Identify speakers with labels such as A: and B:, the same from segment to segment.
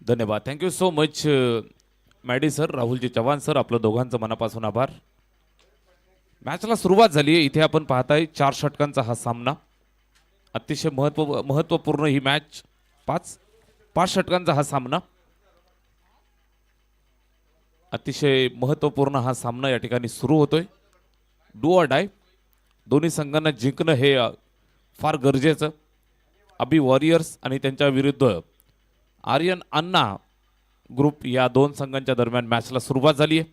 A: धन्यवाद. Thank you so much Maddy sir, राहुलजी Chavan sir, आपलं दोघांचं मनापासून आभार. मॅचला सुरुवात झाली आहे. इथे आपण पाहताय 4 षटकांचा हा सामना. अतिशय महत्त्वपूर्ण ही मॅच. 5 षटकांचा हा सामना. अतिशय महत्त्वपूर्ण हा सामना या ठिकाणी सुरू होतोय. Do or die. दोन्ही संघांना जिंकणं हे फार गरजेचं. अबी वॉरियर्स आणि त्यांच्या विरुद्ध आर्यन अन्ना ग्रुप या दोन संघांच्या दरम्यान मॅचला सुरुवात झाली आहे.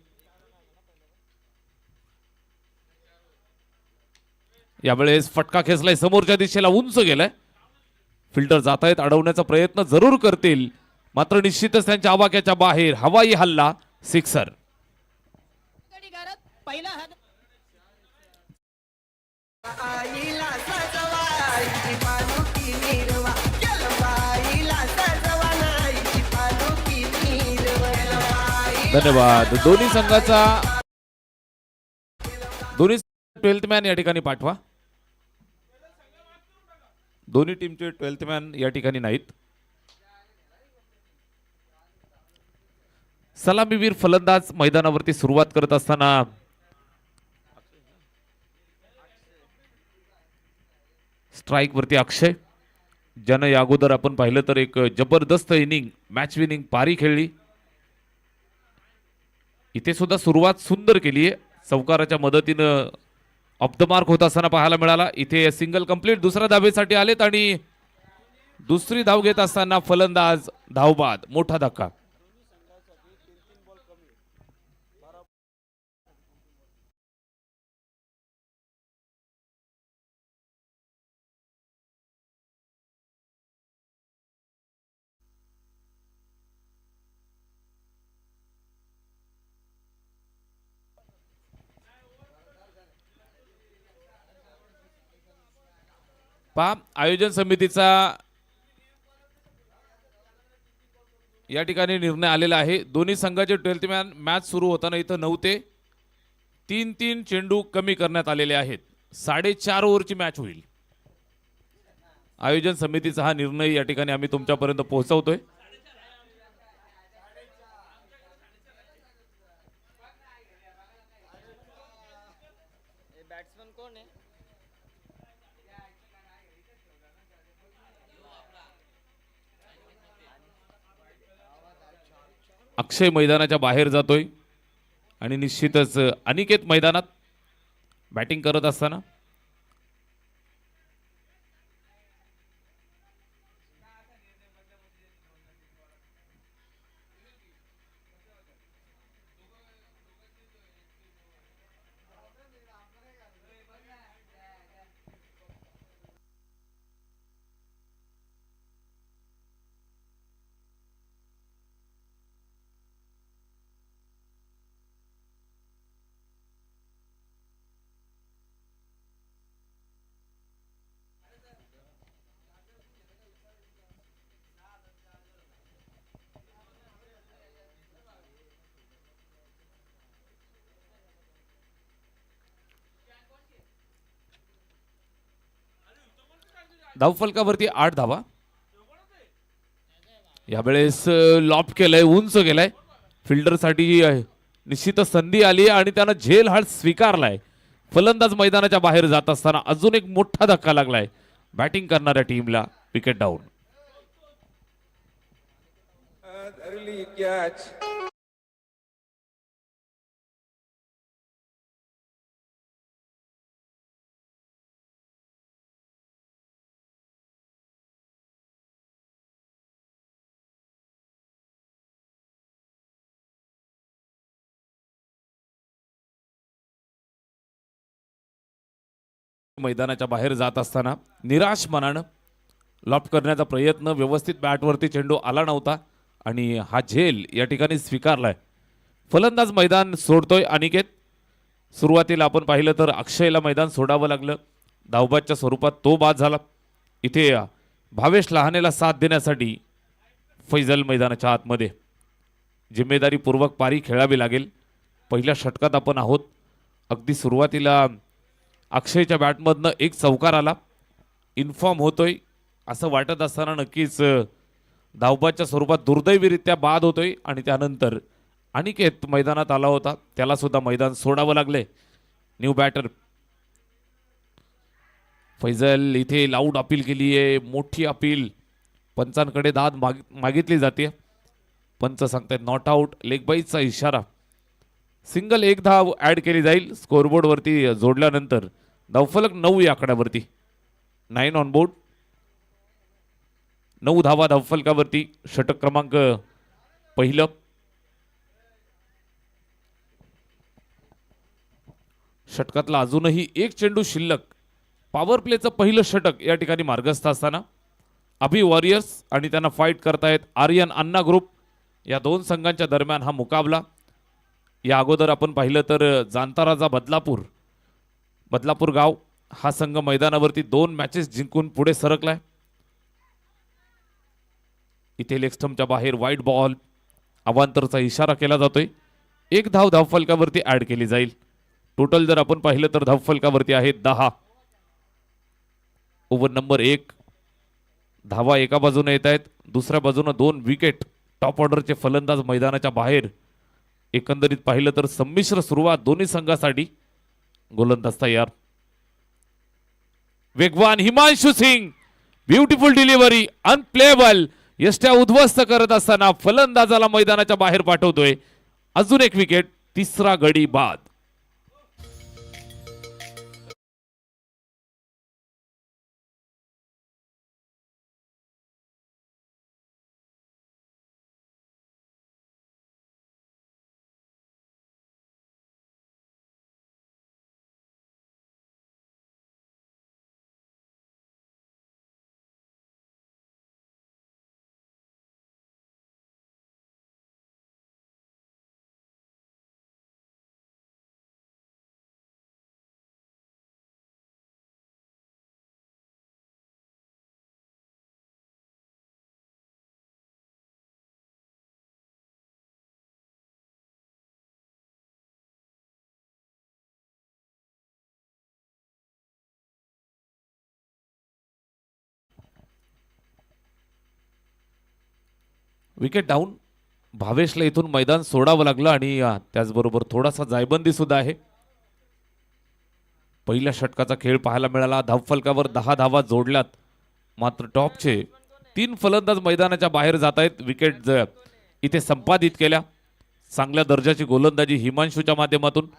A: यावेळेस फटका खेचलाय समोरच्या दिशेला, उंच गेलाय. फिल्डर जात आहेत, अडवण्याचा प्रयत्न जरूर करतील, मात्र निश्चितच त्यांच्या आवाक्याच्या बाहेर हवाई हल्ला, सिक्सर. धन्यवाद. दोन्ही संघाचा 12th मॅन या ठिकाणी पाठवा. दोन्ही टीमचे 12th मॅन या ठिकाणी नाहीत. सलामीवीर फलंदाज मैदानावरती सुरुवात करत असताना स्ट्राइक वरती अक्षय, ज्यानं या अगोदर आपण पाहिलं तर एक जबरदस्त इनिंग, मॅच विनिंग पारी खेळली. इथे सुद्धा सुरुवात सुंदर केली आहे. चौकाराच्या मदतीनं ऑफ द मार्क होत असताना पाहायला मिळाला. इथे सिंगल कंप्लीट, दुसऱ्या धावेसाठी आलेत आणि दुसरी धाव घेत असताना फलंदाज धावबाद. मोठा धक्का. पहा, आयोजन समितीचा या ठिकाणी निर्णय आलेला आहे. दोन्ही संघाचे 12th मॅन मॅच सुरू होताना इथं 9 ते 3 चेंडू कमी करण्यात आलेले आहेत. 4.5 ओव्हरची मॅच होईल. आयोजन समितीचा हा निर्णय या ठिकाणी आम्ही तुमच्यापर्यंत पोहोचवतोय. अक्षय मैदानाच्या बाहेर जातोय आणि निश्चितच अनिकेत मैदानात बॅटिंग करत असताना धावफलकावरती 8 धावा. यावेळेस लॉप केलंय, उंच गेलाय. फिल्डरसाठी निश्चितच संधी आली आणि त्यानं झेल हाल स्वीकारलाय. फलंदाज मैदानाच्या बाहेर जात असताना अजून एक मोठा धक्का लागलाय बॅटिंग करणाऱ्या टीमला. Wicket down. मैदानाच्या बाहेर जात असताना निराश मनानं लॉप करण्याचा प्रयत्न, व्यवस्थित बॅटवरती चेंडू आला नव्हता आणि हा झेल या ठिकाणी स्वीकारलाय. फलंदाज मैदान सोडतोय अनिकेत. सुरुवातीला आपण पाहिलं तर अक्षयला मैदान सोडावं लागलं. धावबादच्या स्वरूपात तो बाद झाला. इथे भावेश लहानेला साथ देण्यासाठी फैजल मैदानाच्या आतमध्ये. जिम्मेदारीपूर्वक पारी खेळावी लागेल. पहिल्या षटकात आपण आहोत. अगदी सुरुवातीला अक्षयच्या बॅटमधनं एक चौकार आला. इन्फॉर्म होतोय असं वाटत असताना नक्कीच धावबाच्या स्वरूपात दुर्दैवीरित्या बाद होतोय आणि त्यानंतर अनिकेत मैदानात आला होता, त्याला सुद्धा मैदान सोडावं लागले. न्यू बॅटर फैजल इथे लाऊड अपील केली आहे, मोठी अपील. पंचांकडे दाद मागितली जाते. पंच सांगतायत नॉट आउट. लेग बाईचा इशारा. सिंगल एक धाव ऍड केली जाईल स्कोरबोर्ड वरती जोडल्यानंतर. धावफलक 9 या आकड्यावरती. 9 ऑन बोर्ड. 9 धावा धावफलकावरती. षटक क्रमांक पहिलं. षटकातला अजूनही एक चेंडू शिल्लक. पॉवर प्लेचं पहिलं षटक या ठिकाणी मार्गस्थ असताना अभि वॉरियर्स आणि त्यांना फाईट करतायत आर्यन अन्ना ग्रुप. या दोन संघांच्या दरम्यान हा मुकाबला. या अगोदर आपण पाहिलं तर जांताराजा बदलापूर गाव हा संघ मैदानावरती 2 मॅचेस जिंकून पुढे सरकलाय. इथे लेग स्टंपच्या बाहेर वाईट बॉल. अवांतरचा इशारा केला जातोय. एक धाव धावफलकावरती ऍड केली जाईल. टोटल जर आपण पाहिलं तर धावफलकावरती आहे 10. Over number 1. धावा एका बाजूने येत आहेत, दुसऱ्या बाजूने 2 विकेट. टॉप ऑर्डरचे फलंदाज मैदानाच्या बाहेर. एकंदरीत पाहिलं तर संमिश्र सुरुवात दोन्ही संघासाठी. गोलंदाज तयार. वेगवान Himanshu Singh. Beautiful delivery. Unplayable. यष्ट्या उद्ध्वस्त करत असताना फलंदाजाला मैदानाच्या बाहेर पाठवतोय. अजून एक विकेट. तिसरा गडी बाद. Wicket down. भावेशला इथून मैदान सोडावं लागलं आणि त्याचबरोबर थोडासा जायबंदी सुद्धा आहे. पहिल्या षटकाचा खेळ पाहायला मिळाला. धावफलकावर 10 धावा जोडल्यात. मात्र टॉपचे 3 फलंदाज मैदानाच्या बाहेर जात आहेत. विकेट इथे संपादित केल्या. चांगल्या दर्जाची गोलंदाजी हिमांशूच्या माध्यमातून.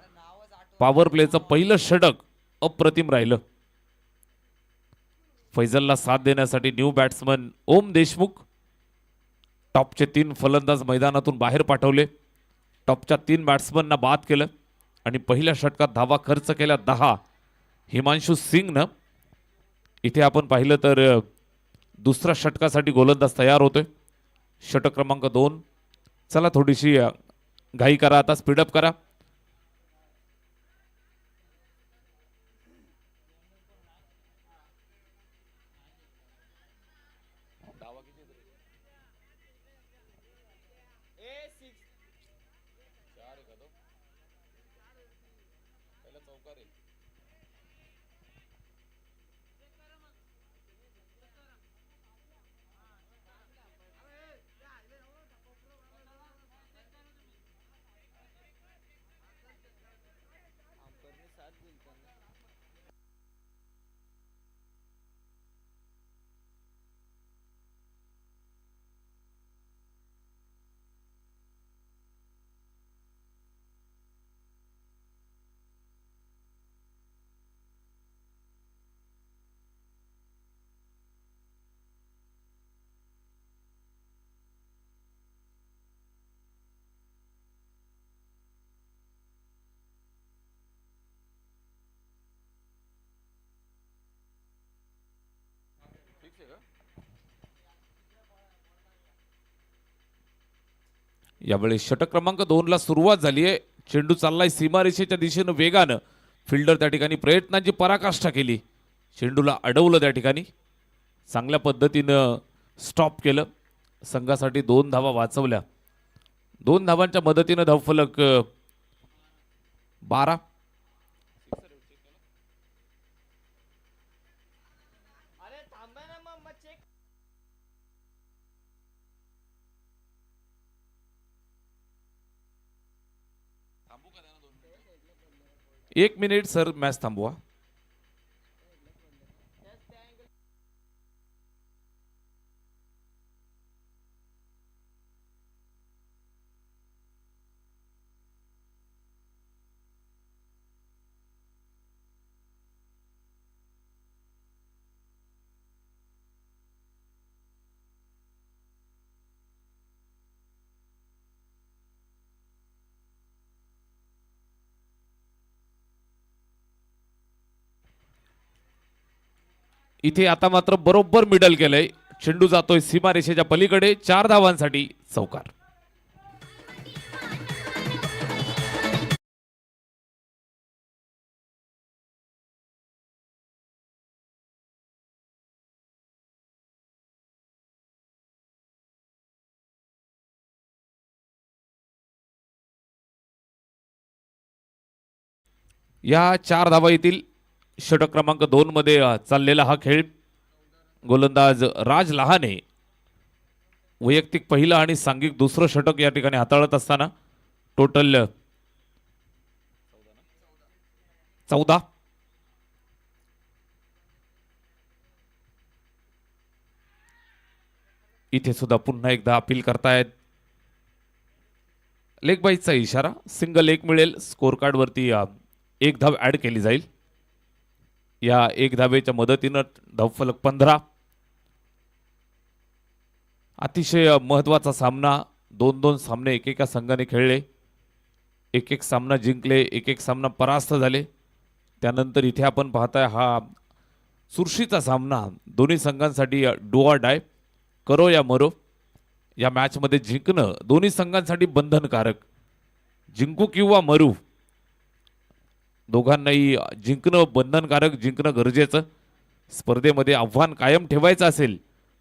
A: पॉवर प्लेचं पहिलं षटक अप्रतिम राहिलं. फैजलला साथ देण्यासाठी न्यू बॅट्समन ओम देशमुख. टॉपचे 3 फलंदाज मैदानातून बाहेर पाठवले. टॉपच्या 3 बॅट्समनना बाद केलं आणि पहिल्या षटकात धावा खर्च केल्या 10 हिमांशु सिंगनं. इथे आपण पाहिलं तर दुसऱ्या षटकासाठी गोलंदाज तयार होतोय. षटक क्रमांक 2. चला थोडीशी घाई करा, आता स्पीडअप करा. यावेळी षटक क्रमांक 2 ला सुरुवात झाली आहे. चेंडू चाललाय सीमारेषेच्या दिशेने वेगानं. फिल्डर त्या ठिकाणी प्रयत्नांची पराकाष्ठा केली. चेंडूला अडवलं त्या ठिकाणी. चांगल्या पद्धतीनं स्टॉप केलं. संघासाठी 2 धावा वाचवल्या. 2 धावांच्या मदतीनं धावफलक 12. 1 मिनिट सर, मॅच थांबवा. इथे आता मात्र बरोबर मिडल केलंय. चेंडू जातोय सीमारेषेच्या पलीकडे. 4 धावांसाठी चौकार. या 4 धावा येतील. षटक क्रमांक 2 मध्ये चाललेला हा खेळ. गोलंदाज राज लहाने वैयक्तिक पहिलं आणि सांघिक दुसरं षटक या ठिकाणी हाताळत असताना टोटल 14. इथे सुद्धा पुन्हा एकदा अपील करतायत. लेग बाईचा इशारा. सिंगल एक मिळेल. स्कोर कार्ड वरती एक धाव ऍड केली जाईल. या एक धावेच्या मदतीनं धावफलक 15. अतिशय महत्वाचा सामना. 2-2 सामने एकेका संघाने खेळले. एक एक सामना जिंकले, एक एक सामना परास्त झाले. त्यानंतर इथे आपण पाहताय हा चुरशीचा सामना. दोन्ही संघांसाठी डू ऑर डाय, करो या मरो. या मॅच मध्ये जिंकणं दोन्ही संघांसाठी बंधनकारक. जिंकू किंवा मरू, दोघांनाही जिंकणं बंधनकारक, जिंकणं गरजेचं. स्पर्धेमध्ये आव्हान कायम ठेवायचं असेल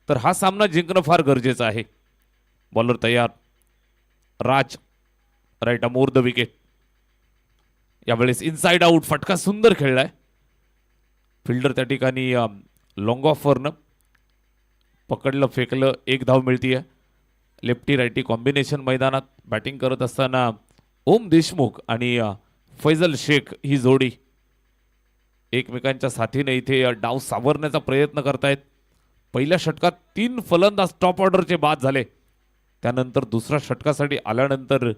A: तर हा सामना जिंकणं फार गरजेचं आहे. बॉलर तयार. राज राईट अमोर द विकेट. यावेळेस इनसाइड आउट. फटका सुंदर खेळलाय. फिल्डर त्या ठिकाणी लॉंग ऑफरनं पकडलं, फेकलं. एक धाव मिळतीये. लेफ्टी राईटी कॉम्बिनेशन मैदानात बॅटिंग करत असताना ओम देशमुख आणि फैजल शेख ही जोडी एकमेकांच्या साथीने इथे डाव सावरण्याचा प्रयत्न करतायत. पहिल्या षटकात 3 फलंदाज टॉप ऑर्डरचे बाद झाले. त्यानंतर दुसऱ्या षटकासाठी आल्यानंतर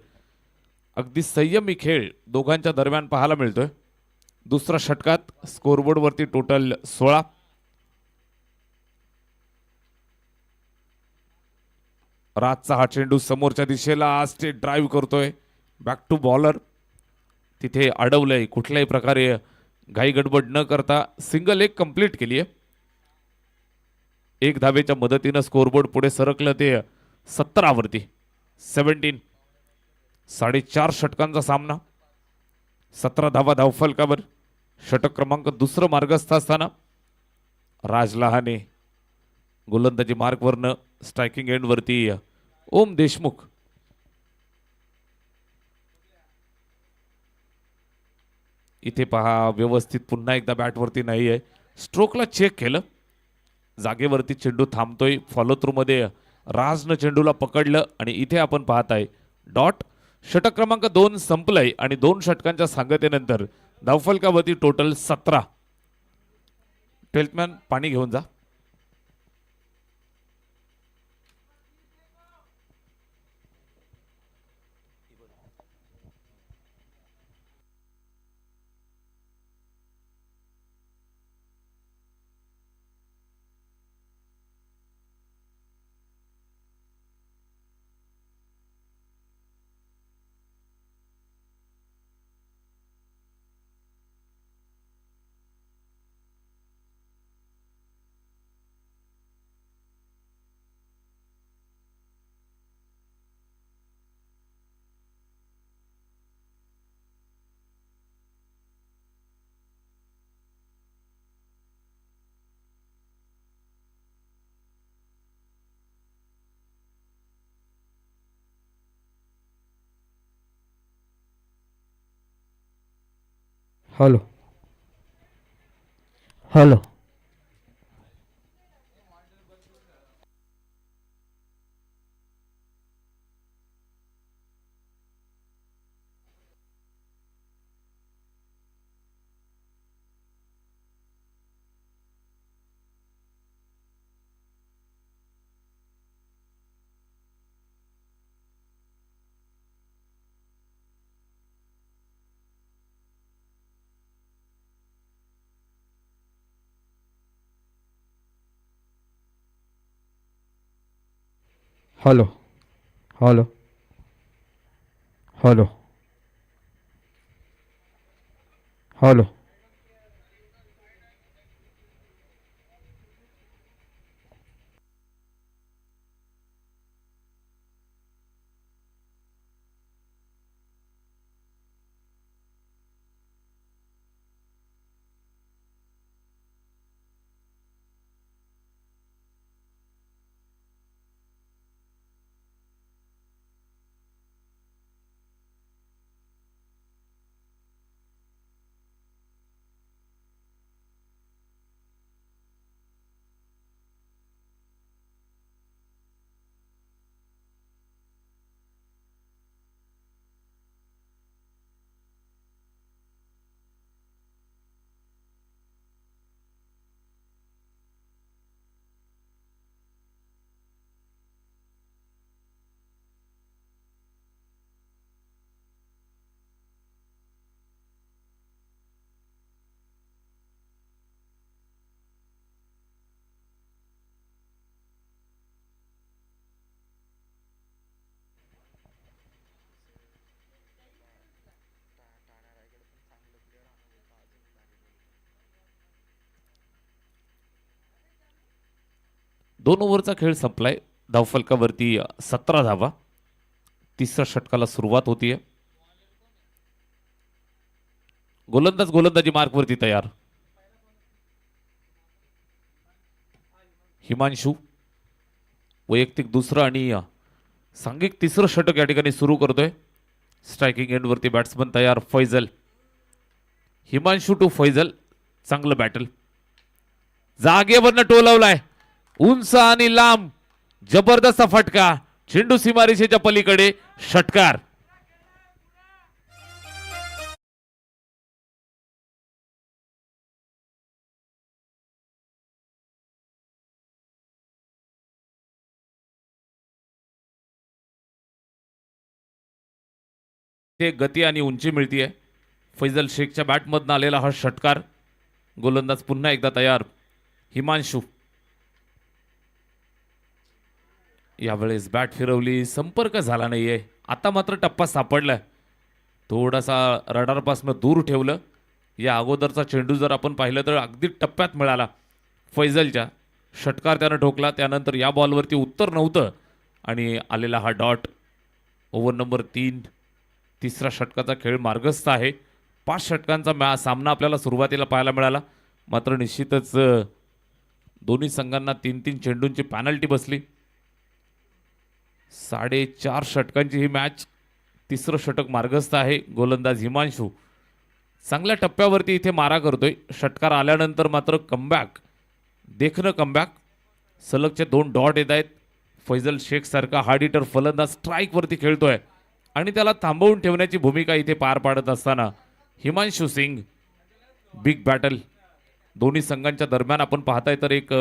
A: अगदी संयमी खेळ दोघांच्या दरम्यान पाहायला मिळतोय. दुसऱ्या षटकात स्कोरबोर्ड वरती टोटल 16. राजचा हा चेंडू समोरच्या दिशेला स्टेट ड्राईव्ह करतोय. Back to bowler. तिथे अडवलंय. कुठल्याही प्रकारे घाई गडबड न करता सिंगल एक कंप्लीट केली आहे. एक धावेच्या मदतीनं स्कोरबोर्ड पुढे सरकलं ते 17 वरती. 17. 4.5 षटकांचा सामना. 17 धावा धावफलकावर. षटक क्रमांक दुसरं मार्गस्थ असताना राज लहाने गोलंदाजी मार्कवरनं स्ट्रायकिंग एंड वरती ओम देशमुख. इथे पहा व्यवस्थित पुन्हा एकदा बॅटवरती नाही आहे. स्ट्रोकला चेक केलं. जागेवरती चेंडू थांबतोय. फॉलो थ्रू मध्ये राजनं चेंडूला पकडलं आणि इथे आपण पाहताय डॉट. षटक क्रमांक 2 संपलंय आणि 2 षटकांच्या सांगतेनंतर धावफलकावरती टोटल 17. ट्वेल्थमॅन पाणी घेऊन जा.
B: Hello hello. Hello hello hello hello
A: दोन ओव्हरचा खेळ संपलाय. धावफलकावरती 17 धावा. तिसऱ्या षटकाला सुरुवात होतीये. गोलंदाज गोलंदाजी मार्कवरती तयार. हिमांशू वैयक्तिक दुसरं आणि सांघिक तिसरं षटक या ठिकाणी सुरू करतोय. स्ट्रायकिंग एंडवरती बॅट्समन तयार. फैजल. हिमांशू टू फैजल. चांगलं बॅटल. जागेवरनं टोलवलाय. उंच आणि लांब जबरदस्त फटका. चेंडू सीमारेषेच्या पलीकडे. षटकार. ते गती आणि उंची मिळतीये. फैजल शेखच्या बॅटमधनं आलेला हा षटकार. गोलंदाज पुन्हा एकदा तयार. हिमांशू. यावेळेस बॅट फिरवली. संपर्क झाला नाहीये. आता मात्र टप्पा सापडलाय. थोडासा रडारपासून दूर ठेवलं. या अगोदरचा चेंडू जर आपण पाहिलं तर अगदी टप्प्यात मिळाला फैजलच्या. षटकार त्यानं ठोकला. त्यानंतर या बॉलवरती उत्तर नव्हतं आणि आलेला हा डॉट. Over number 3. तिसरा षटकाचा खेळ मार्गस्थ आहे. 5 षटकांचा सामना आपल्याला सुरुवातीला पाहायला मिळाला. मात्र निश्चितच दोन्ही संघांना 3-3 चेंडूंची पॅनल्टी बसली. 4.5 षटकांची ही मॅच. तिसरं षटक मार्गस्थ आहे. गोलंदाज हिमांशू चांगल्या टप्प्यावरती इथे मारा करतोय. षटकार आल्यानंतर मात्र कमबॅक. देखणं कमबॅक. सलगचे 2 डॉट येत आहेत. फैजल शेख सारखा हार्ड हिटर फलंदाज स्ट्राईकवरती खेळतोय आणि त्याला थांबवून ठेवण्याची भूमिका इथे पार पाडत असताना हिमांशू सिंग. बिग बॅटल दोन्ही संघांच्या दरम्यान आपण पाहताय तर एक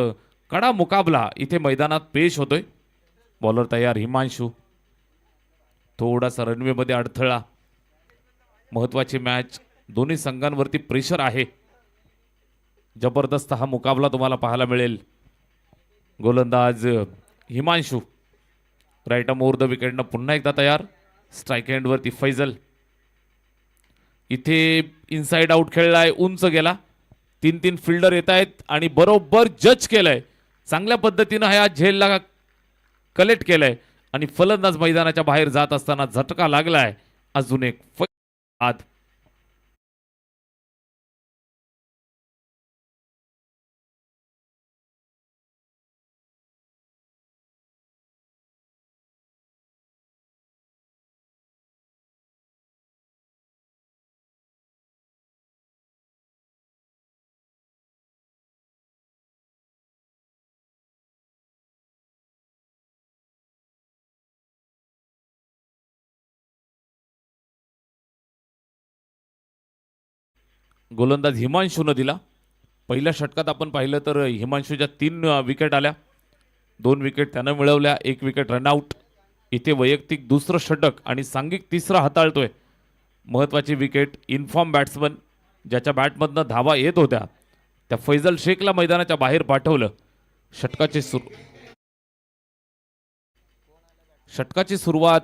A: कडा मुकाबला इथे मैदानात पेश होतोय. बॉलर तयार. हिमांशू. थोडासा रनवेमध्ये अडथळा. महत्वाची मॅच. दोन्ही संघांवरती प्रेशर आहे. जबरदस्त हा मुकाबला तुम्हाला पाहायला मिळेल. गोलंदाज Himanshu. Right arm over the विकेटनं पुन्हा एकदा तयार. स्ट्राईक एंडवरती फैजल. इथे इनसाइड आउट खेळलाय. उंच गेला. 3-3 फिल्डर येत आहेत आणि बरोबर जज केलंय. चांगल्या पद्धतीनं हा झेलला कलेक्ट केलंय आणि फलंदाज मैदानाच्या बाहेर जात असताना झटका लागलाय. अजून एक बाद. गोलंदाज हिमांशूनं दिला. पहिल्या षटकात आपण पाहिलं तर हिमांशूच्या 3 विकेट आल्या. 2 विकेट त्यानं मिळवल्या. 1 विकेट रनआउट. इथे वैयक्तिक दुसरं षटक आणि सांघिक तिसरा हाताळतोय. महत्वाची विकेट. इनफॉर्म बॅट्समन ज्याच्या बॅटमधनं धावा येत होत्या त्या फैजल शेखला मैदानाच्या बाहेर पाठवलं. षटकाचे सुरू. षटकाची सुरुवात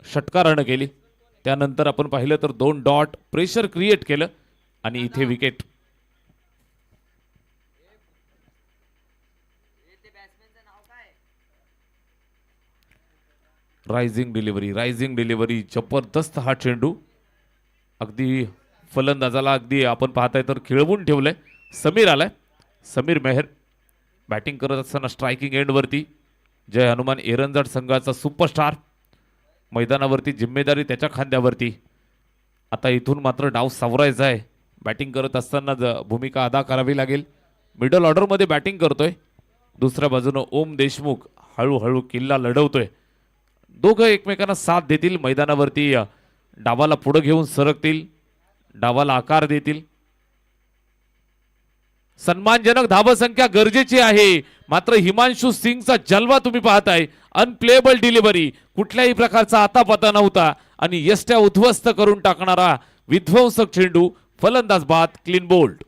A: षटकारानं केली, त्यानंतर आपण पाहिलं तर 2 डॉट प्रेशर क्रिएट केलं आणि इथे विकेट. रायझिंग डिलिव्हरी जबरदस्त हा चेंडू अगदी फलंदाजाला अगदी आपण पाहताय तर खिळवून ठेवलंय. समीर आलाय, समीर मेहर बॅटिंग करत असताना स्ट्रायकिंग एंडवरती. जय हनुमान एरंजाड संघाचा सुपरस्टार मैदानावरती, जिम्मेदारी त्याच्या खांद्यावरती. आता इथून मात्र डाव सावरायचा आहे. बॅटिंग करत असताना भूमिका अदा करावी लागेल. मिडल ऑर्डरमध्ये बॅटिंग करतोय. दुसऱ्या बाजूनं ओम देशमुख हळूहळू किल्ला लढवतोय. दोघं एकमेकांना साथ देतील. मैदानावरती डावाला पुढे घेऊन सरकतील, डावाला आकार देतील. सन्मानजनक धावसंख्या गरजेची आहे, मात्र हिमांशु सिंगचा जलवा तुम्ही पाहताय. अनप्लेएबल डिलिव्हरी, कुठल्याही प्रकारचा आतापाता नव्हता आणि यष्ट्या उद्ध्वस्त करून टाकणारा विध्वंसक चेंडू. फलंदाज बाद, क्लीन बोल्ड.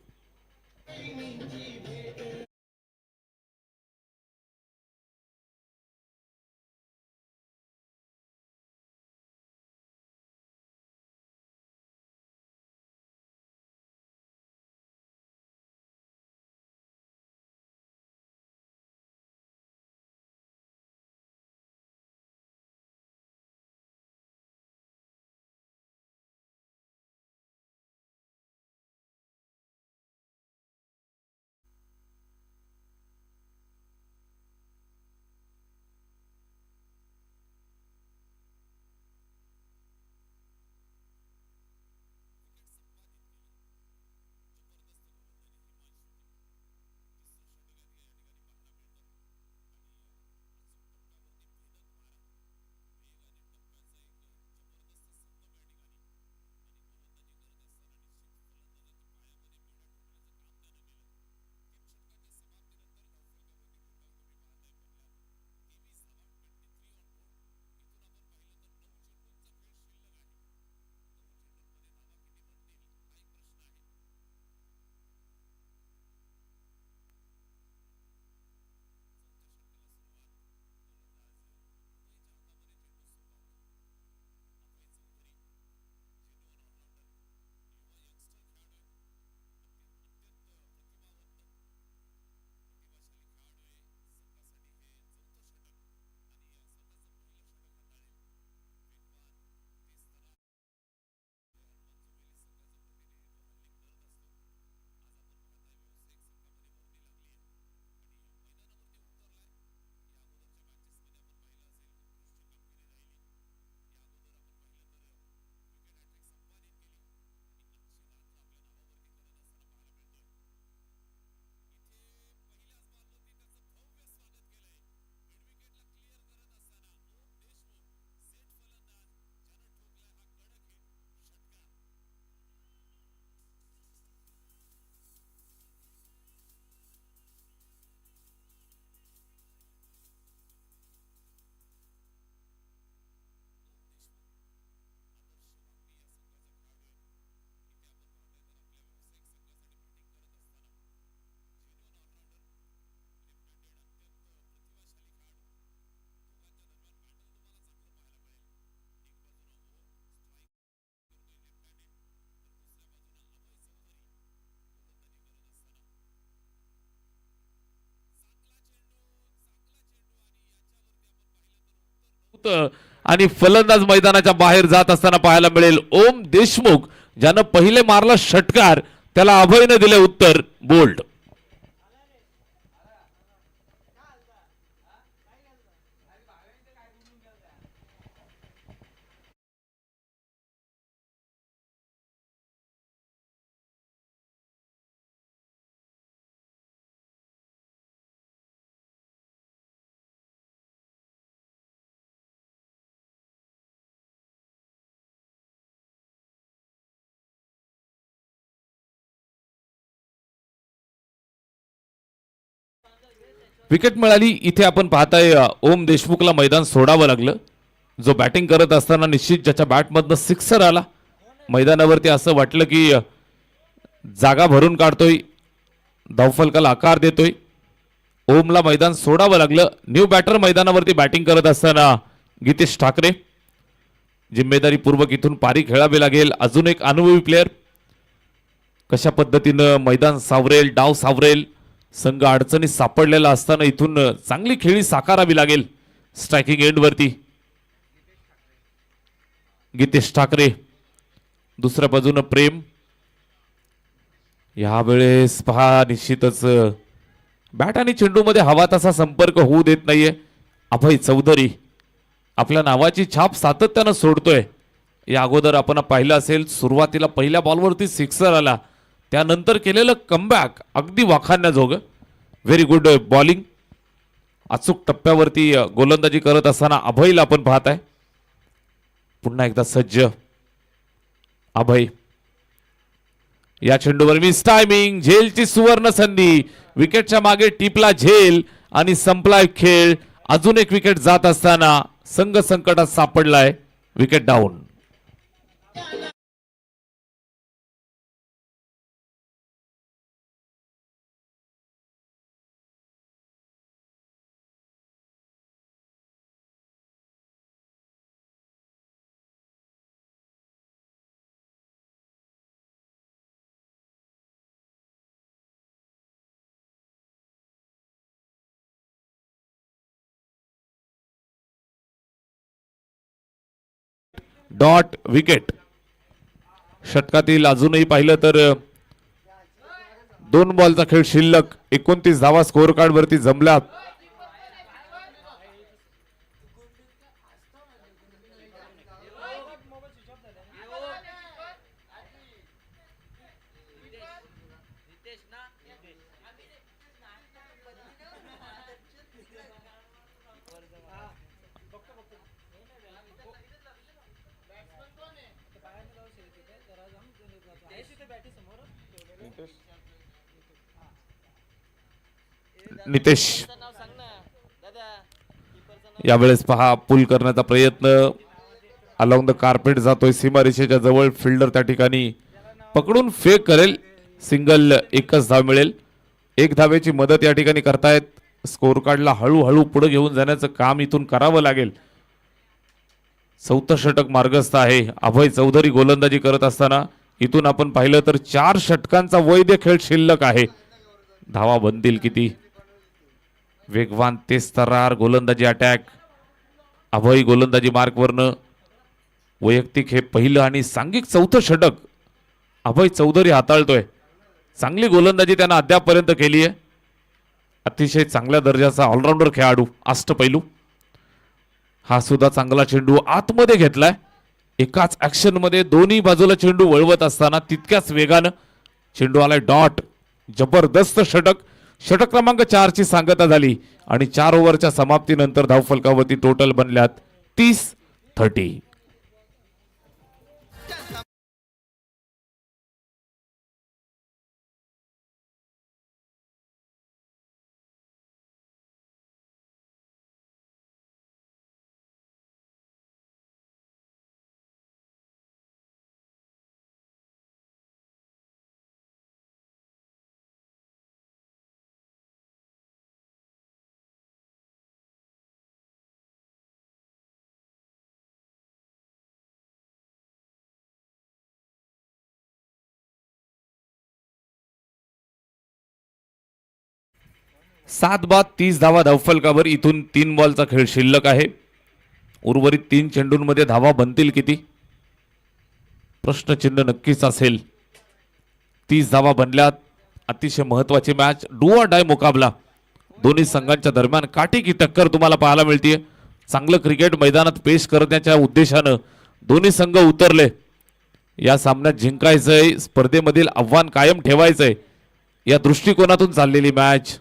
A: आणि फलंदाज मैदानाच्या बाहेर जात असताना पाहायला मिळेल ओम देशमुख, ज्यानं पहिले मारला षटकार, त्याला अभयने दिले उत्तर, बोल्ड. विकेट मिळाली. इथे आपण पाहताय ओम देशमुखला मैदान सोडावं लागलं. जो बॅटिंग करत असताना निश्चित ज्याच्या बॅटमधनं सिक्सर आला, मैदानावरती असं वाटलं की जागा भरून काढतोय, धावफलकाला आकार देतोय. ओमला मैदान सोडावं लागलं. न्यू बॅटर मैदानावरती बॅटिंग करत असताना गीतेश ठाकरे जिम्मेदारीपूर्वक इथून पारी खेळावी लागेल. अजून एक अनुभवी प्लेयर कशा पद्धतीनं मैदान सावरेल, डाव सावरेल, संघ अडचणीत सापडलेला असताना इथून चांगली खेळी साकारावी लागेल. स्ट्रायकिंग एंड वरती गीतेश ठाकरे, दुसऱ्या बाजूनं प्रेम. यावेळेस पहा निश्चितच बॅट आणि चेंडूमध्ये हवा तसा संपर्क होऊ देत नाहीये अभय चौधरी. आपल्या नावाची छाप सातत्यानं सोडतोय. या अगोदर आपण पाहिलं असेल सुरुवातीला पहिल्या बॉलवरती सिक्सर आला, त्यानंतर केलेलं कमबॅक अगदी वाखाणण्याजोगं. Very good bowling. अचूक टप्प्यावरती गोलंदाजी करत असताना अभयला आपण पाहत आहे. पुन्हा एकदा सज्ज अभय. या चेंडूवर मिस टायमिंग, झेलची सुवर्ण संधी. विकेटच्या मागे टिपला झेल आणि संपलाय खेळ. अजून एक विकेट जात असताना संघ संकटात सापडलाय. Wicket down. Dot wicket. षटकातील अजूनही पाहिलं तर 2 बॉलचा खेळ शिल्लक. 29 धावा स्कोअर कार्ड वरती जमल्यात. नितेश यावेळेस पहा पुल करण्याचा प्रयत्न. अलॉंग द कार्पेट जातोय सीमारेषेच्या जवळ. फिल्डर त्या ठिकाणी पकडून फेक करेल. सिंगल, एकच धाव मिळेल. 1 धावेची मदत या ठिकाणी करतायत. स्कोर कार्डला हळूहळू पुढे घेऊन जाण्याचं काम इथून करावं लागेल. 4थं षटक मार्गस्थ आहे. अभय चौधरी गोलंदाजी करत असताना इथून आपण पाहिलं तर 4 षटकांचा वैध खेळ शिल्लक आहे. धावा बनतील किती? वेगवान तेज तर्रार गोलंदाजी अटॅक. अभय गोलंदाजी मार्कवरनं वैयक्तिक हे पहिलं आणि सांघिक 4थं षटक अभय चौधरी हाताळतोय. चांगली गोलंदाजी त्यानं अद्यापपर्यंत केली आहे. अतिशय चांगल्या दर्जाचा ऑलराऊंडर खेळाडू, अष्टपैलू. हा सुद्धा चांगला चेंडू आतमध्ये घेतलाय. एकाच ऍक्शन मध्ये दोन्ही बाजूला चेंडू वळवत असताना तितक्याच वेगानं चेंडू आलाय. डॉट. जबरदस्त षटक. षटक क्रमांक 4 ची सांगता झाली आणि 4 ओव्हरच्या समाप्तीनंतर धावफलकावरती टोटल बनल्यात 30-30. सात बाद 30 धावा धावफलकावर. इथून 3 बॉलचा खेळ शिल्लक आहे. उर्वरित 3 चेंडूंमध्ये धावा बनतील किती? प्रश्नचिन्ह नक्कीच असेल. 30 धावा बनल्यात. अतिशय महत्वाची मॅच, डू ऑर डाय मुकाबला. दोन्ही संघांच्या दरम्यान काटेकी टक्कर तुम्हाला पाहायला मिळते. चांगलं क्रिकेट मैदानात पेश करण्याच्या उद्देशानं दोन्ही संघ उतरले. या सामन्यात जिंकायचंय, स्पर्धेमधील आव्हान कायम ठेवायचंय, या दृष्टिकोनातून चाललेली मॅच.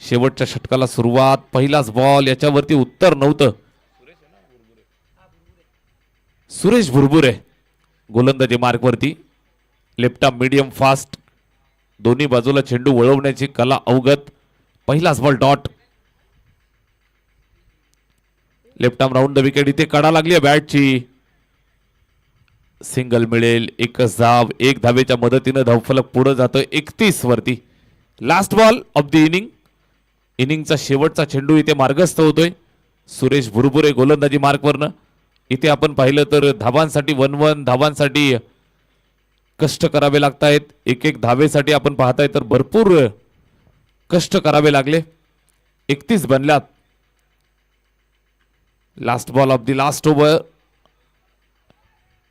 A: शेवटच्या षटकाला सुरुवात. पहिलाच बॉल, याच्यावरती उत्तर नव्हतं. सुरेश भुरभुरे गोलंदाजी मार्कवरती. Left arm medium fast. दोन्ही बाजूला चेंडू वळवण्याची कला अवगत. पहिलाच ball dot. Left arm round the wicket. इथे कडा लागली आहे बॅटची. सिंगल मिळेल. एकच धाव. 1 धावेच्या मदतीनं धावफलक पुढे जातोय 31 वरती. Last ball of the inning. इनिंगचा शेवटचा चेंडू इथे मार्गस्थ होतोय. सुरेश भुरभुरे गोलंदाजी मार्कवरनं. इथे आपण पाहिलं तर धावांसाठी 1-1 धावांसाठी कष्ट करावे लागत आहेत. एक एक धावेसाठी आपण पाहताय तर भरपूर कष्ट करावे लागले. 31 बनल्यात. Last ball of the last over.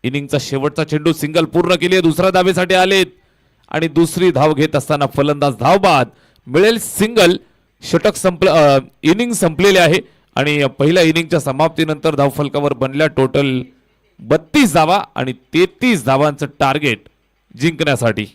A: इनिंगचा शेवटचा चेंडू सिंगल पूर्ण केली. दुसऱ्या धावेसाठी आलेत आणि दुसरी धाव घेत असताना फलंदाज धावबाद. मिळेल सिंगल. षटक इनिंग संपलेले आहे आणि पहिल्या इनिंगच्या समाप्तीनंतर धावफलकावर बनल्या टोटल 32 धावा आणि 33 धावांचं टार्गेट जिंकण्यासाठी.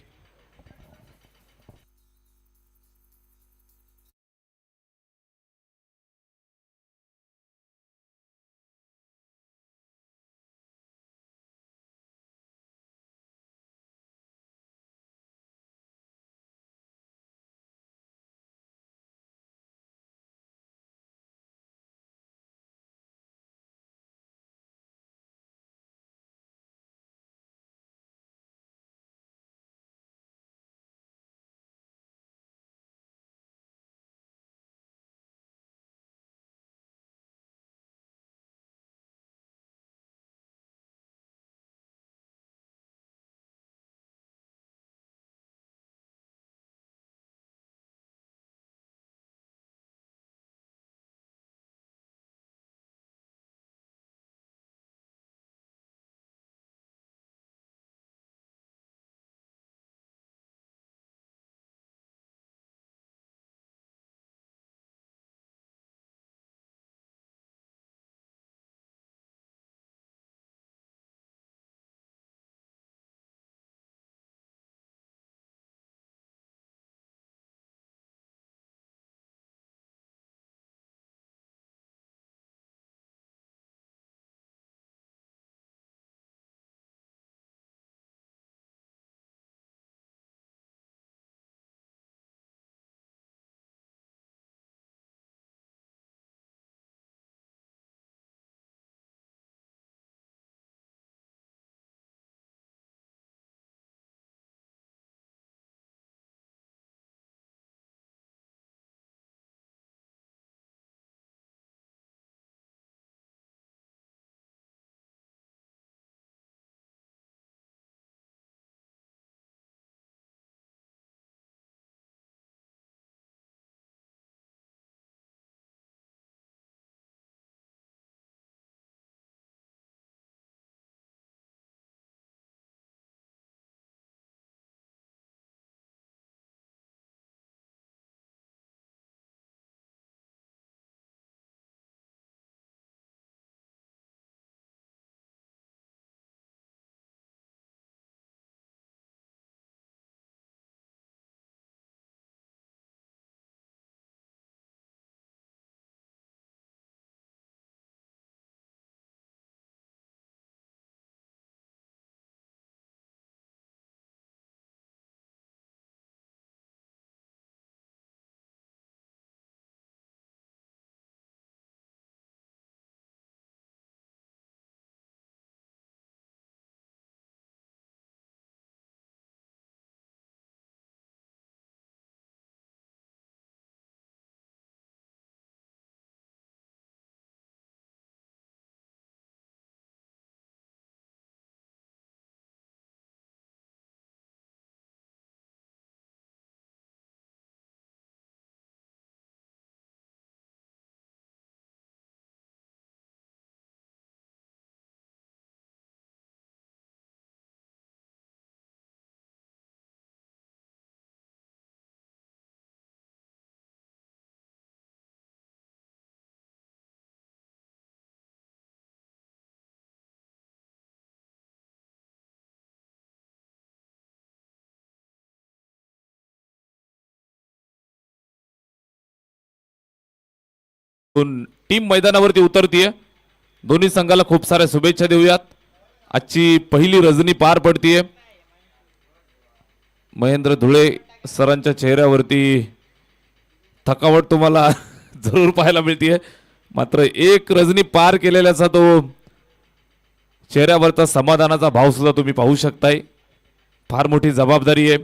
A: टीम मैदानावरती उतरतीये. दोन्ही संघाला खूप साऱ्या शुभेच्छा देऊयात. आजची पहिली रजनी पार पडतीये. महेंद्र धुळे सरांच्या चेहऱ्यावरती थकावट तुम्हाला जरूर पाहायला मिळतीये. मात्र एक रजनी पार केलेल्याचा तो चेहऱ्यावरचा समाधानाचा भाव सुद्धा तुम्ही पाहू शकताय. फार मोठी जबाबदारी आहे.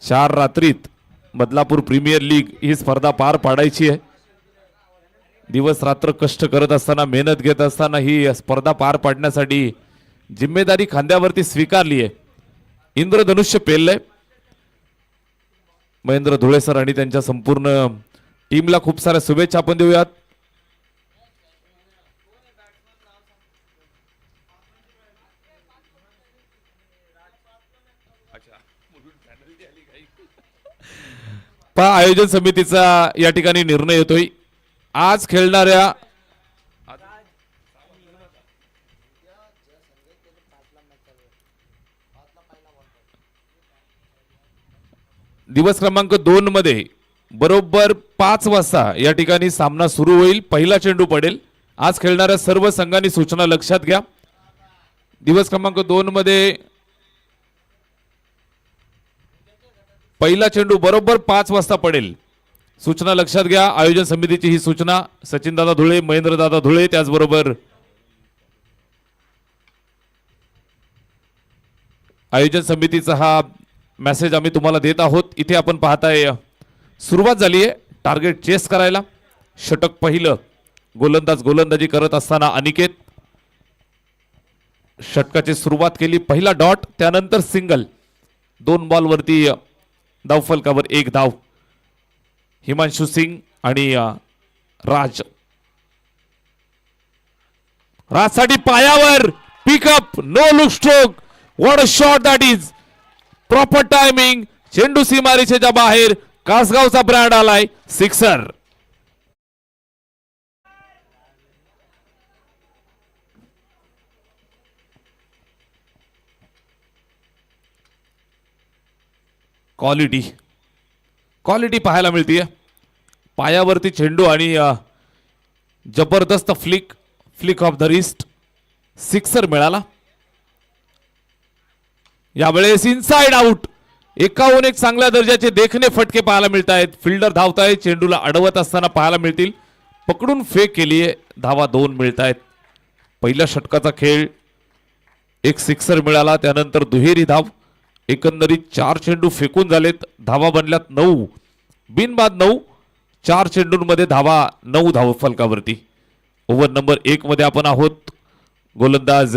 A: 4 रात्रीत बदलापूर प्रीमियर लीग ही स्पर्धा पार पाडायची आहे. दिवस रात्र कष्ट करत असताना मेहनत घेत असताना ही स्पर्धा पार पाडण्यासाठी जिम्मेदारी खांद्यावरती स्वीकारली आहे. इंद्रधनुष्य पेललंय. महेंद्र धुळे सर आणि त्यांच्या संपूर्ण टीमला खूप साऱ्या शुभेच्छा आपण देऊयात. पहा आयोजन समितीचा या ठिकाणी निर्णय येतोय. आज खेळणाऱ्या दिवस क्रमांक 2 मध्ये बरोबर 5 वाजता या ठिकाणी सामना सुरू होईल. पहिला चेंडू पडेल. आज खेळणाऱ्या सर्व संघांनी सूचना लक्षात घ्या. दिवस क्रमांक 2 मध्ये पहिला चेंडू बरोबर 5 वाजता पडेल. सूचना लक्षात घ्या. आयोजन समितीची ही सूचना. सचिन दादा धुळे, महेंद्र दादा धुळे, त्याचबरोबर आयोजन समितीचा हा मेसेज आम्ही तुम्हाला देत आहोत. इथे आपण पाहताय सुरुवात झाली आहे टार्गेट चेस करायला. षटक पहिलं. गोलंदाज गोलंदाजी करत असताना अनिकेत षटकाची सुरुवात केली. पहिला डॉट, त्यानंतर सिंगल. 2 बॉलवरती धावफलकावर 1 धाव. हिमांशु सिंग आणि राजसाठी पायावर pickup, no look stroke. What a shot that is. Proper timing. चेंडू सीमारेषेच्या बाहेर. कासगावचा ब्रँड आलाय. सिक्सर. क्वालिटी पाहायला मिळतीये. पायावरती चेंडू आणि जबरदस्त flick off the wrist. Sixer मिळाला. यावेळेस इनसाइड आउट. एकाहून एक चांगल्या दर्जाचे देखणे फटके पाहायला मिळत आहेत. फिल्डर धावतायत. चेंडूला अडवत असताना पाहायला मिळतील. पकडून फेक केलीये. धावा 2 मिळत आहेत. पहिल्या षटकाचा खेळ. एक सिक्सर मिळाला, त्यानंतर दुहेरी धाव. एकंदरीत 4 चेंडू फेकून झालेत. धावा बनल्यात 9. बिनबाद 9. 4 चेंडूंमध्ये धावा 9 धाव फलकावरती. ओव्हर नंबर 1 मध्ये आपण आहोत. गोलंदाज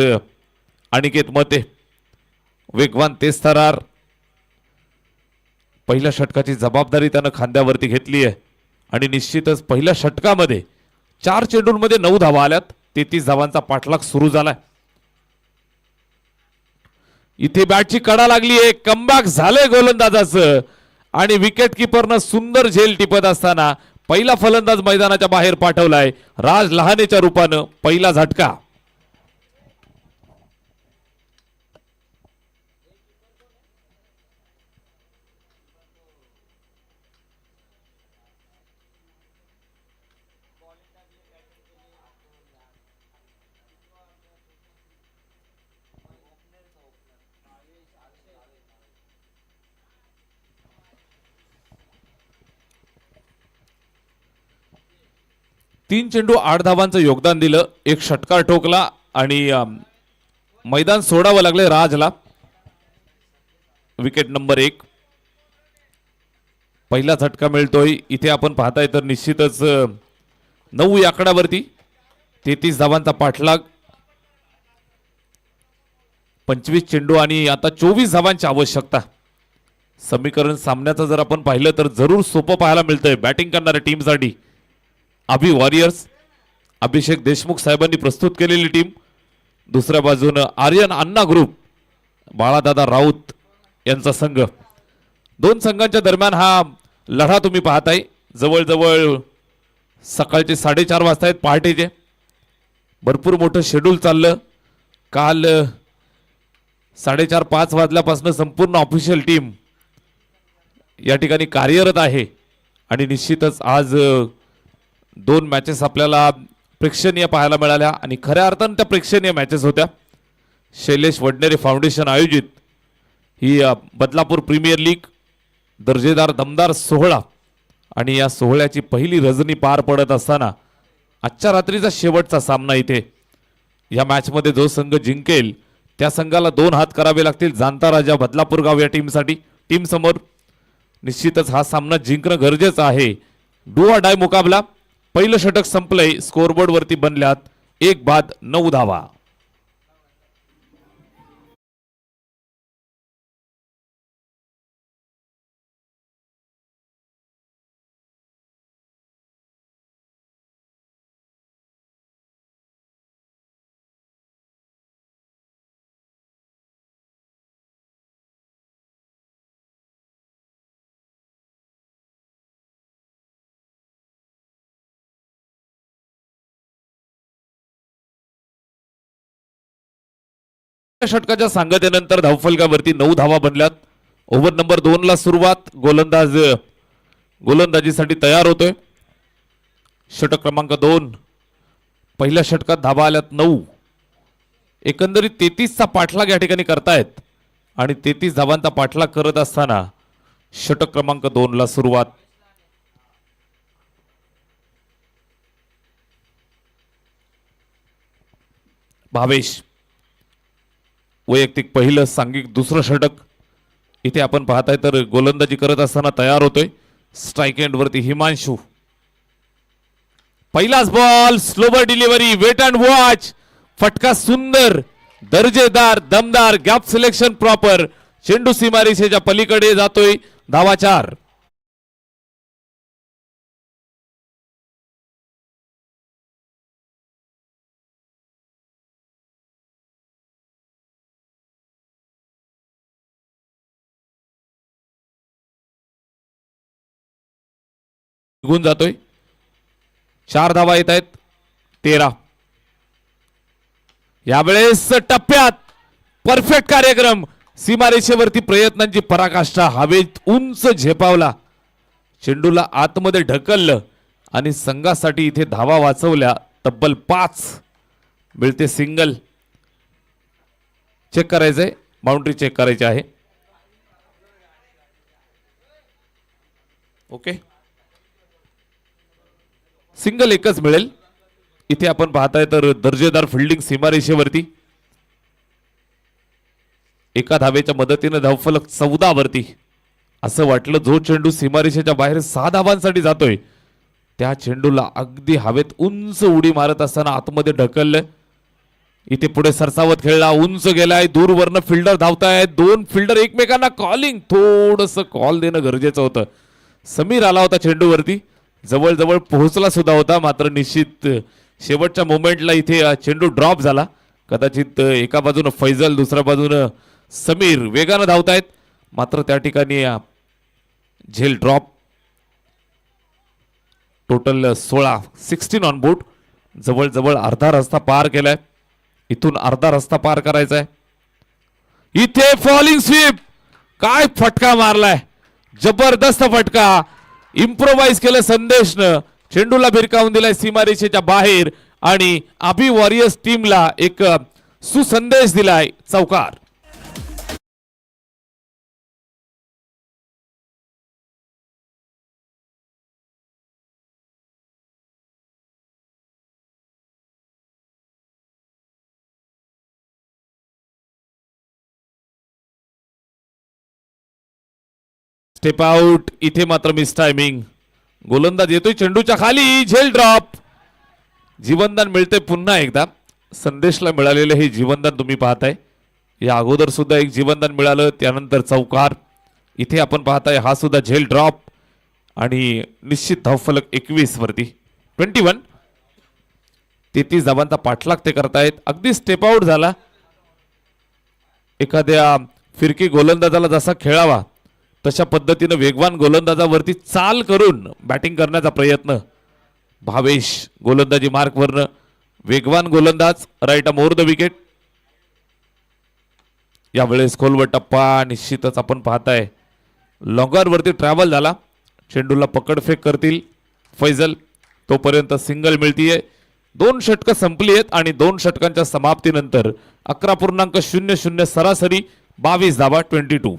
A: अनिकेत मते, वेगवान तेज थरार. पहिल्या षटकाची जबाबदारी त्यानं खांद्यावरती घेतली आहे आणि निश्चितच पहिल्या षटकामध्ये 4 चेंडूंमध्ये 9 धावा आल्यात. 33 धावांचा पाठलाग सुरू झालाय. इथे बॅटची कडा लागली आहे. कमबॅक झालंय गोलंदाजाचं आणि विकेट किपरनं सुंदर झेल टिपत असताना पहिला फलंदाज मैदानाच्या बाहेर पाठवलाय. राज लहानेच्या रूपानं पहिला झटका. तीन चेंडू 8 धावांचं योगदान दिलं. एक षटकार ठोकला आणि मैदान सोडावं लागले राजला. Wicket number 1. पहिला झटका मिळतोय. इथे आपण पाहताय तर निश्चितच 9 या आकड्यावरती 33 धावांचा पाठलाग. 25 चेंडू आणि आता 24 धावांची आवश्यकता. समीकरण सामन्याचं जर आपण पाहिलं तर जरूर सोपं पाहायला मिळतंय बॅटिंग करणाऱ्या टीमसाठी. अभि वॉरियर्स, अभिषेक देशमुख साहेबांनी प्रस्तुत केलेली टीम. दुसऱ्या बाजूनं आर्यन अन्ना ग्रुप, बाळादादा राऊत यांचा संघ. 2 संघांच्या दरम्यान हा लढा तुम्ही पाहताय. जवळजवळ सकाळचे 4:30 वाजता आहेत, पहाटेचे. भरपूर मोठं शेड्यूल चाललं. काल 4:30-5 वाजल्यापासून संपूर्ण ऑफिशियल टीम या ठिकाणी कार्यरत आहे आणि निश्चितच आज 2 मॅचेस आपल्याला प्रेक्षणीय पाहायला मिळाल्या आणि खऱ्या अर्थानं त्या प्रेक्षणीय मॅचेस होत्या. शैलेश वडनेरे फाउंडेशन आयोजित ही बदलापूर प्रीमियर लीग दर्जेदार दमदार सोहळा आणि या सोहळ्याची पहिली रजनी पार पडत असताना आजच्या रात्रीचा शेवटचा सामना इथे. या मॅचमध्ये जो संघ जिंकेल त्या संघाला 2 हात करावे लागतील. जाणता राजा बदलापूर गाव या टीमसाठी टीम समोर. निश्चितच हा सामना जिंकणं गरजेचं आहे. डू ऑर डाय मुकाबला. पहिलं षटक संपलंय. स्कोरबोर्ड वरती बनल्यात 1 बाद 9 धावा. षटकाच्या सांगतेनंतर धावफलकावरती 9 धावा बनल्यात. ओव्हर नंबर 2 ला सुरुवात. गोलंदाजीसाठी तयार होतोय. षटक क्रमांक 2. पहिल्या षटकात धावा आल्यात 9. एकंदरीत 33 चा पाठलाग या ठिकाणी करतायत आणि 33 धावांचा पाठलाग करत असताना षटक क्रमांक 2 ला सुरुवात. भावेश वैयक्तिक पहिलं, सांघिक दुसरं षटक. इथे आपण पाहताय तर गोलंदाजी करत असताना तयार होतोय. स्ट्राईक एंड वरती हिमांशू. पहिलाच ball, slower delivery, wait and watch. फटका सुंदर, दर्जेदार, दमदार, गॅप सिलेक्शन प्रॉपर. चेंडू सीमारेषेच्या पलीकडे जातोय. धावा 4. निघून जातोय. 4 धावा येत आहेत. 13. यावेळेस टप्प्यात परफेक्ट कार्यक्रम. सीमारेषेवरती प्रयत्नांची पराकाष्ठा. हवेत उंच झेपावला, चेंडूला आतमध्ये ढकललं आणि संघासाठी इथे धावा वाचवल्या. तब्बल 5. मिळते सिंगल. चेक करायचंय, बाउंड्री चेक करायची आहे. ओके, सिंगल एकच मिळेल. इथे आपण पाहताय तर दर्जेदार फिल्डिंग सीमारेषेवरती. एका धावेच्या मदतीने धावफलक 14 वरती. असं वाटलं जो चेंडू सीमारेषेच्या बाहेर 6 धावांसाठी जातोय त्या चेंडूला अगदी हवेत उंच उडी मारत असताना आतमध्ये ढकललं. इथे पुढे सरसावत खेळला, उंच गेलाय, दूरवरनं फिल्डर धावतायत. 2 फिल्डर एकमेकांना कॉलिंग. थोडस कॉल देणं गरजेचं होतं. समीर आला होता चेंडूवरती, जवळजवळ पोहोचला सुद्धा होता, मात्र निश्चित शेवटच्या मोमेंटला इथे चेंडू ड्रॉप झाला. कदाचित एका बाजूनं फैजल, दुसऱ्या बाजूनं समीर वेगानं धावतायत, मात्र त्या ठिकाणी झेल ड्रॉप. Total 16 on board. जवळजवळ अर्धा रस्ता पार केलाय. इथून अर्धा रस्ता पार करायचा आहे. इथे फॉलिंग स्वीप. काय फटका मारलाय, जबरदस्त फटका. इम्प्रोवाइज केलं संदेशनं, चेंडूला भिरकावून दिलाय सीमारेषेच्या बाहेर आणि अभि वॉरियर्स टीमला एक सुसंदेश दिलाय. चौकार. Step out. इथे मात्र मिस टायमिंग. गोलंदाज येतोय चेंडूच्या खाली, झेल ड्रॉप. जीवनदान मिळते पुन्हा एकदा. संदेशला मिळालेलं हे जीवनदान तुम्ही पाहताय. या अगोदर सुद्धा एक जीवनदान मिळालं, त्यानंतर चौकार. इथे आपण पाहताय हा सुद्धा झेल ड्रॉप आणि निश्चित धावफलक 21 वरती. 21. 33 धावांचा पाठलाग ते करतायत. अगदी स्टेप आउट झाला. एखाद्या फिरकी गोलंदाजाला जसा खेळावा तशा पद्धतीनं वेगवान गोलंदाजावरती चाल करून बॅटिंग करण्याचा प्रयत्न. भावेश गोलंदाजी मार्कवरनं, वेगवान गोलंदाज, राईट मोर द विकेट. यावेळेस खोलवर टप्पा. निश्चितच आपण पाहताय लॉंगर वरती ट्रॅव्हल झाला. चेंडूला पकडफेक करतील फैजल, तोपर्यंत सिंगल मिळतीये. 2 षटकं संपली आहेत आणि 2 षटकांच्या समाप्तीनंतर 11.00 सरासरी, 22 धावा, 22.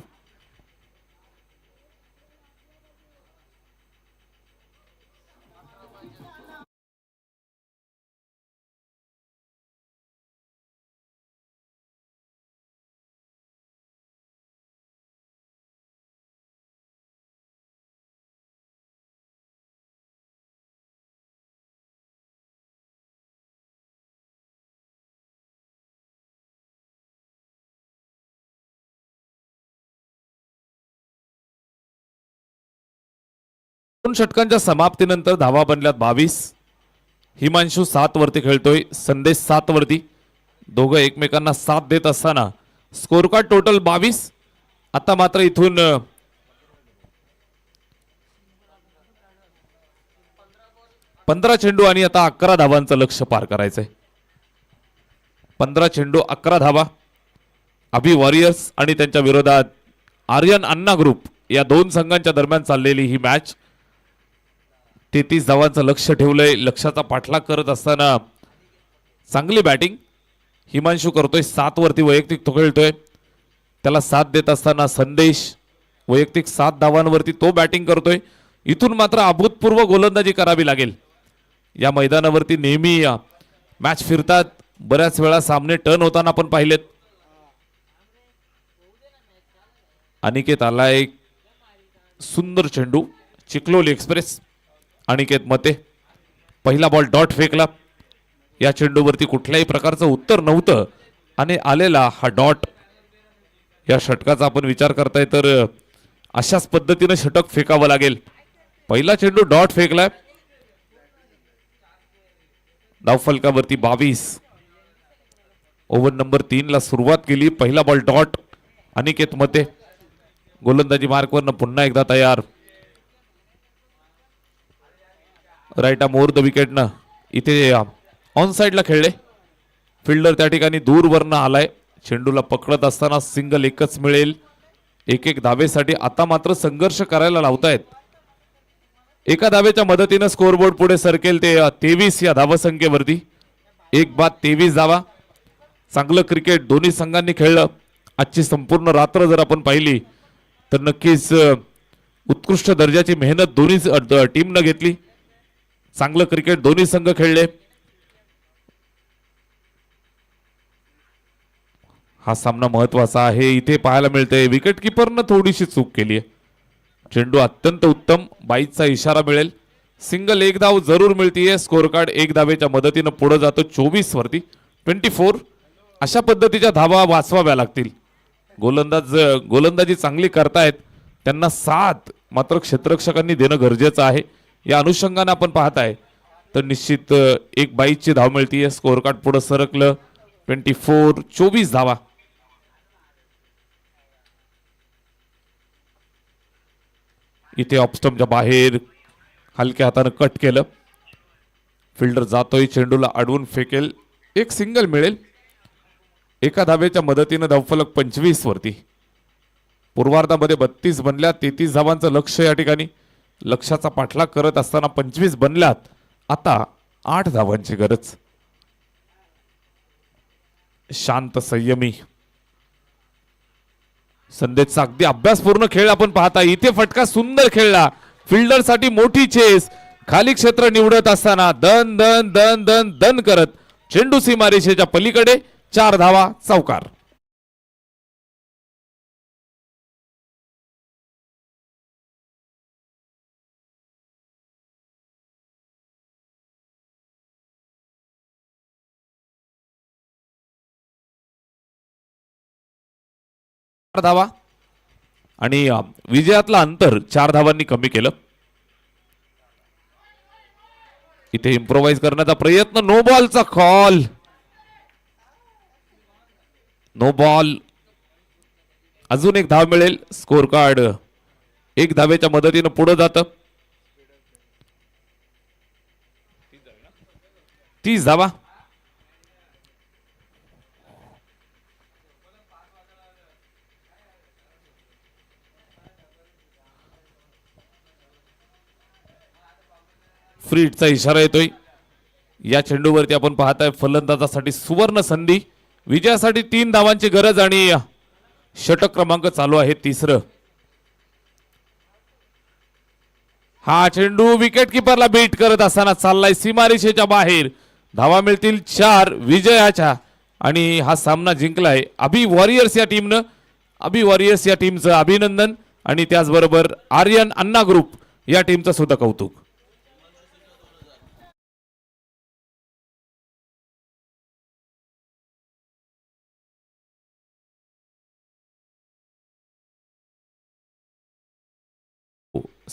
A: 2 षटकांच्या समाप्तीनंतर धावा बनल्यात 22. हिमांशू 7 वरती खेळतोय, संदेश 7 वरती. दोघं एकमेकांना साथ देत असताना स्कोर कार्ड टोटल 22. आता मात्र इथून 15 चेंडू आणि आता 11 धावांचं लक्ष्य पार करायचंय. 15 चेंडू 11 धावा. अभि वॉरियर्स आणि त्यांच्या विरोधात आर्यन अन्ना ग्रुप या दोन संघांच्या दरम्यान चाललेली ही मॅच. 33 धावांचं लक्ष्य ठेवलंय. लक्ष्याचा पाठलाग करत असताना चांगली बॅटिंग हिमांशू करतोय. 7 वरती वैयक्तिक तो खेळतोय. त्याला साथ देत असताना संदेश वैयक्तिक 7 धावांवरती तो बॅटिंग करतोय. इथून मात्र अभूतपूर्व गोलंदाजी करावी लागेल. या मैदानावरती नेहमी मॅच फिरतात. बऱ्याच वेळा सामने टर्न होताना आपण पाहिलेत. अनिकेत आलाय. सुंदर चेंडू चिखलोली एक्सप्रेस. अनिकेत मते पहिला बॉल डॉट फेकला. या चेंडूवरती कुठल्याही प्रकारचं उत्तर नव्हतं आणि आलेला हा डॉट. या षटकाचा आपण विचार करताय तर अशाच पद्धतीने षटक फेकावं लागेल. पहिला चेंडू डॉट फेकलाय. धावफलकावरती 22. ओव्हर नंबर 3 ला सुरुवात केली. पहिला बॉल डॉट. अनिकेत मते गोलंदाजी मार्कवरनं पुन्हा एकदा तयार. राईट आर्म ओव्हर द विकेटनं इथे ऑन साइडला खेळले. फिल्डर त्या ठिकाणी दूरवरनं आलाय. चेंडूला पकडत असताना सिंगल एकच मिळेल. एक धावेसाठी आता मात्र संघर्ष करायला लावतायत. एका धावेच्या मदतीनं स्कोरबोर्ड पुढे सरकेल ते 23 या धावसंख्येवरती. 1 बाद 23 धावा. चांगलं क्रिकेट दोन्ही संघांनी खेळलं. आजची संपूर्ण रात्र जर आपण पाहिली तर नक्कीच उत्कृष्ट दर्जाची मेहनत दोन्ही टीमनं घेतली. चांगलं क्रिकेट दोन्ही संघ खेळले. हा सामना महत्वाचा आहे. इथे पाहायला मिळतंय विकेट किपरनं थोडीशी चूक केली आहे. चेंडू अत्यंत उत्तम. 22चा इशारा मिळेल. सिंगल एक धाव जरूर मिळतीये. स्कोर कार्ड 1 धावेच्या मदतीनं पुढे जातो 24 वरती 24. अशा पद्धतीच्या धावा वाचवाव्या लागतील. गोलंदाजी चांगली करतायत. त्यांना साथ मात्र क्षेत्ररक्षकांनी देणं गरजेचं आहे. या अनुषंगाने आपण पाहताय तर निश्चित 22ची धाव मिळतीये. स्कोर कार्ड पुढे सरकलं 24. 24 धावा. इथे ऑफस्टम्पच्या बाहेर हलक्या हाताने कट केलं. फिल्डर जातोय. चेंडूला अडवून फेकेल. एक सिंगल मिळेल. एका धावेच्या मदतीनं धावफलक 25 वरती. पूर्वार्धामध्ये 32 बनल्या. 33 धावांचं लक्ष या ठिकाणी. लक्ष्याचा पाठलाग करत असताना 25 बनल्यात. आता 8 धावांची गरज. शांत संयमी संदेशचा अगदी अभ्यासपूर्ण खेळ आपण पाहता. इथे फटका सुंदर खेळला. फिल्डर साठी मोठी चेस. खाली क्षेत्र निवडत असताना दन दन दन दन दन करत चेंडू सीमारेषेच्या पलीकडे. 4 धावा. चौकार. धावा आणि विजयातला अंतर 4 धावांनी कमी केलं. इथे इम्प्रोवाइज करण्याचा प्रयत्न. नो बॉलचा कॉल. No ball. अजून एक धाव मिळेल. स्कोर कार्ड 1 धावेच्या मदतीनं पुढे जातं. 30 धावा. फ्री हिटचा इशारा येतोय. या चेंडूवरती आपण पाहताय फलंदाजासाठी सुवर्ण संधी. विजयासाठी 3 धावांची गरज आणि षटक क्रमांक चालू आहे 3रं. हा चेंडू विकेट किपरला बीट करत असताना चाललाय सीमारेषेच्या बाहेर. धावा मिळतील 4 विजयाच्या आणि हा सामना जिंकलाय अभि वॉरियर्स या टीमनं. अभि वॉरियर्स या टीमचं अभिनंदन आणि त्याचबरोबर आर्यन अन्ना ग्रुप या टीमचं सुद्धा कौतुक.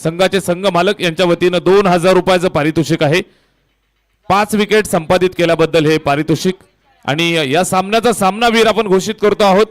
A: संघाचे संघ मालक यांच्या वतीनं 2000 रुपयाचं पारितोषिक आहे. 5 विकेट संपादित केल्याबद्दल हे पारितोषिक. आणि या सामन्याचा सामनावीर आपण घोषित करतो आहोत.